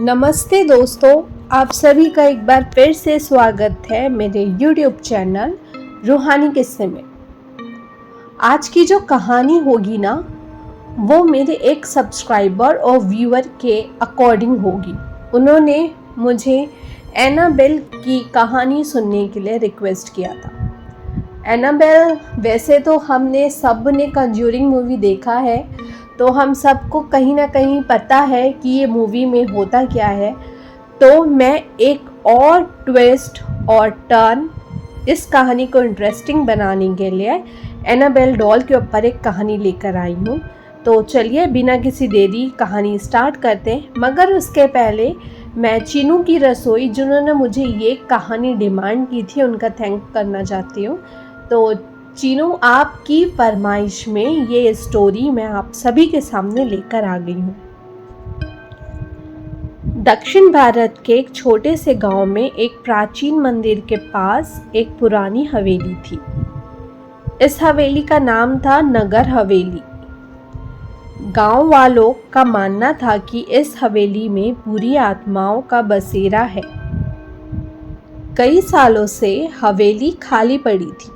नमस्ते दोस्तों, आप सभी का एक बार फिर से स्वागत है मेरे YouTube चैनल रूहानी किस्से में। आज की जो कहानी होगी ना, वो मेरे एक सब्सक्राइबर और व्यूअर के अकॉर्डिंग होगी। उन्होंने मुझे एनाबेल की कहानी सुनने के लिए रिक्वेस्ट किया था। एनाबेल, वैसे तो हमने सब ने कंज्यूरिंग मूवी देखा है, तो हम सबको कहीं ना कहीं पता है कि ये मूवी में होता क्या है। तो मैं एक और ट्विस्ट और टर्न इस कहानी को इंटरेस्टिंग बनाने के लिए एनाबेल डॉल के ऊपर एक कहानी लेकर आई हूँ। तो चलिए बिना किसी देरी कहानी स्टार्ट करते हैं। मगर उसके पहले मैं चीनू की रसोई, जिन्होंने मुझे ये कहानी डिमांड की थी, उनका थैंक करना चाहती हूँ। तो चीनू, आपकी फरमाइश में ये स्टोरी मैं आप सभी के सामने लेकर आ गई हूँ। दक्षिण भारत के एक छोटे से गांव में एक प्राचीन मंदिर के पास एक पुरानी हवेली थी। इस हवेली का नाम था नगर हवेली। गांव वालों का मानना था कि इस हवेली में बुरी आत्माओं का बसेरा है। कई सालों से हवेली खाली पड़ी थी,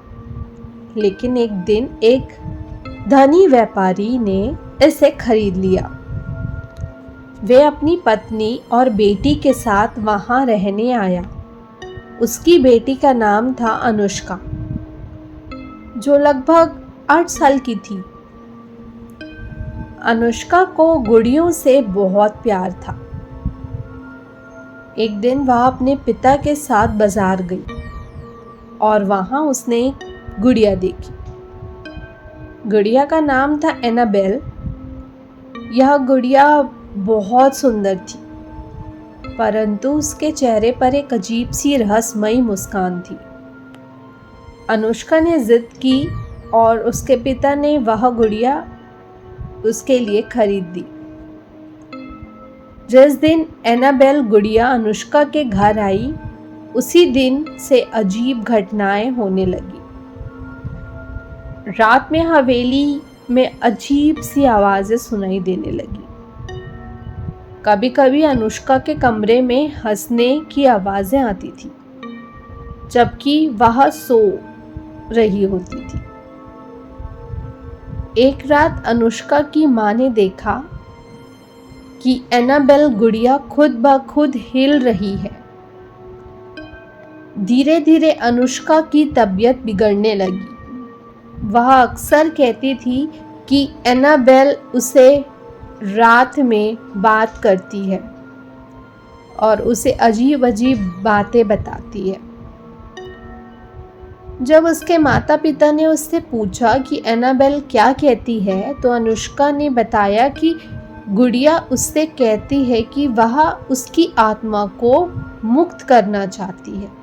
लेकिन एक दिन एक धनी व्यापारी ने इसे खरीद लिया। वे अपनी पत्नी और बेटी के साथ वहां रहने आया। उसकी बेटी का नाम था अनुष्का, जो लगभग 8 साल की थी। अनुष्का को गुड़ियों से बहुत प्यार था। एक दिन वह अपने पिता के साथ बाजार गई और वहां उसने एक गुड़िया देखी। गुड़िया का नाम था एनाबेल। यह गुड़िया बहुत सुंदर थी, परंतु उसके चेहरे पर एक अजीब सी रहस्यमयी मुस्कान थी। अनुष्का ने जिद की और उसके पिता ने वह गुड़िया उसके लिए खरीद दी। जिस दिन एनाबेल गुड़िया अनुष्का के घर आई, उसी दिन से अजीब घटनाएं होने लगी। रात में हवेली में अजीब सी आवाजें सुनाई देने लगी। कभी कभी अनुष्का के कमरे में हंसने की आवाजें आती थी, जबकि वह सो रही होती थी। एक रात अनुष्का की मां ने देखा कि एनाबेल गुड़िया खुद ब खुद हिल रही है। धीरे धीरे अनुष्का की तबीयत बिगड़ने लगी। वह अक्सर कहती थी कि एनाबेल उसे रात में बात करती है और उसे अजीब अजीब बातें बताती है। जब उसके माता पिता ने उससे पूछा कि एनाबेल क्या कहती है, तो अनुष्का ने बताया कि गुड़िया उससे कहती है कि वह उसकी आत्मा को मुक्त करना चाहती है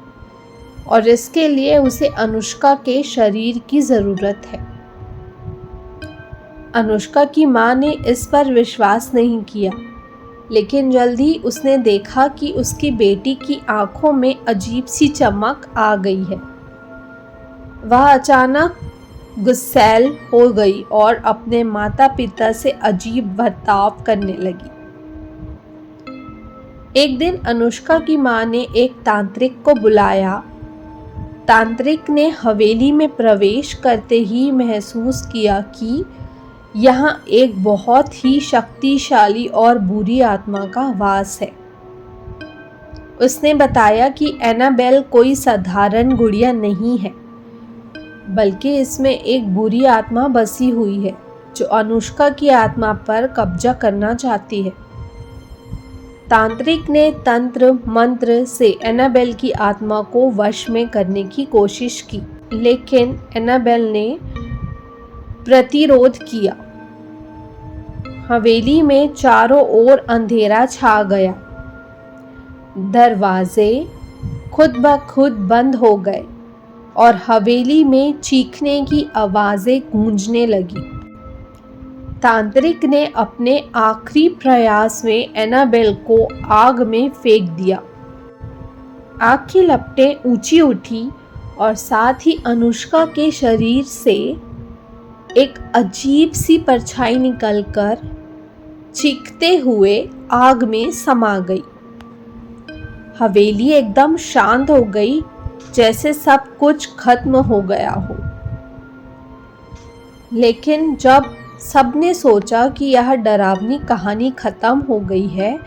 और इसके लिए उसे अनुष्का के शरीर की जरूरत है। अनुष्का की मां ने इस पर विश्वास नहीं किया, लेकिन जल्दी उसने देखा कि उसकी बेटी की आंखों में अजीब सी चमक आ गई है। वह अचानक गुस्सैल हो गई और अपने माता पिता से अजीब बर्ताव करने लगी। एक दिन अनुष्का की मां ने एक तांत्रिक को बुलाया। तांत्रिक ने हवेली में प्रवेश करते ही महसूस किया कि यहाँ एक बहुत ही शक्तिशाली और बुरी आत्मा का वास है। उसने बताया कि एनाबेल कोई साधारण गुड़िया नहीं है, बल्कि इसमें एक बुरी आत्मा बसी हुई है जो अनुष्का की आत्मा पर कब्जा करना चाहती है। तांत्रिक ने तंत्र मंत्र से एनाबेल की आत्मा को वश में करने की कोशिश की, लेकिन एनाबेल ने प्रतिरोध किया। हवेली में चारों ओर अंधेरा छा गया। दरवाजे खुद ब खुद बंद हो गए और हवेली में चीखने की आवाजें गूंजने लगी। तांत्रिक ने अपने आखिरी प्रयास में एनाबेल को आग में फेंक दिया। आग की लपटें ऊंची उठी और साथ ही अनुष्का के शरीर से एक अजीब सी परछाई निकलकर चीखते हुए आग में समा गई। हवेली एकदम शांत हो गई, जैसे सब कुछ खत्म हो गया हो। लेकिन जब सबने सोचा कि यह डरावनी कहानी खत्म हो गई है,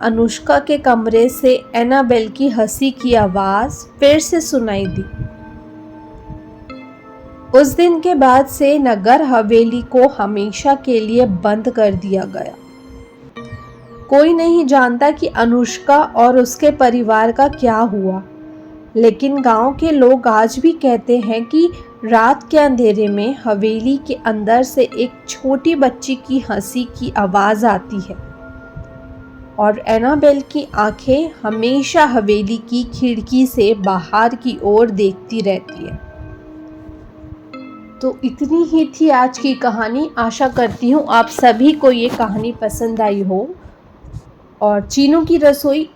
अनुष्का के कमरे से एनाबेल की हंसी की आवाज फिर से सुनाई दी। उस दिन के बाद से नगर हवेली को हमेशा के लिए बंद कर दिया गया। कोई नहीं जानता कि अनुष्का और उसके परिवार का क्या हुआ, लेकिन गांव के लोग आज भी कहते हैं कि रात के अंधेरे में हवेली के अंदर से एक छोटी बच्ची की हंसी की आवाज आती है और एनाबेल की आंखें हमेशा हवेली की खिड़की से बाहर की ओर देखती रहती है। तो इतनी ही थी आज की कहानी। आशा करती हूँ आप सभी को ये कहानी पसंद आई हो और चीनू की रसोई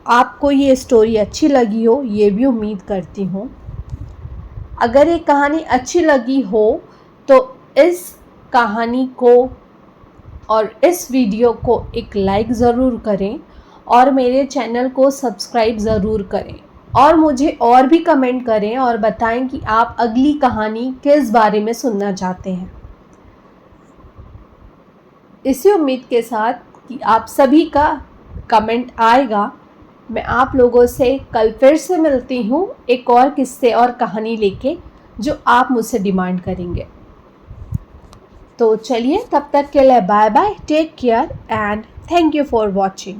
आपको ये स्टोरी अच्छी लगी हो, ये भी उम्मीद करती हूँ। अगर ये कहानी अच्छी लगी हो तो इस कहानी को और इस वीडियो को एक लाइक ज़रूर करें और मेरे चैनल को सब्सक्राइब ज़रूर करें और मुझे और भी कमेंट करें और बताएं कि आप अगली कहानी किस बारे में सुनना चाहते हैं। इसी उम्मीद के साथ कि आप सभी का कमेंट आएगा, मैं आप लोगों से कल फिर से मिलती हूँ एक और किस्से और कहानी लेके जो आप मुझसे डिमांड करेंगे। तो चलिए, तब तक के लिए bye bye, take care and thank you for watching.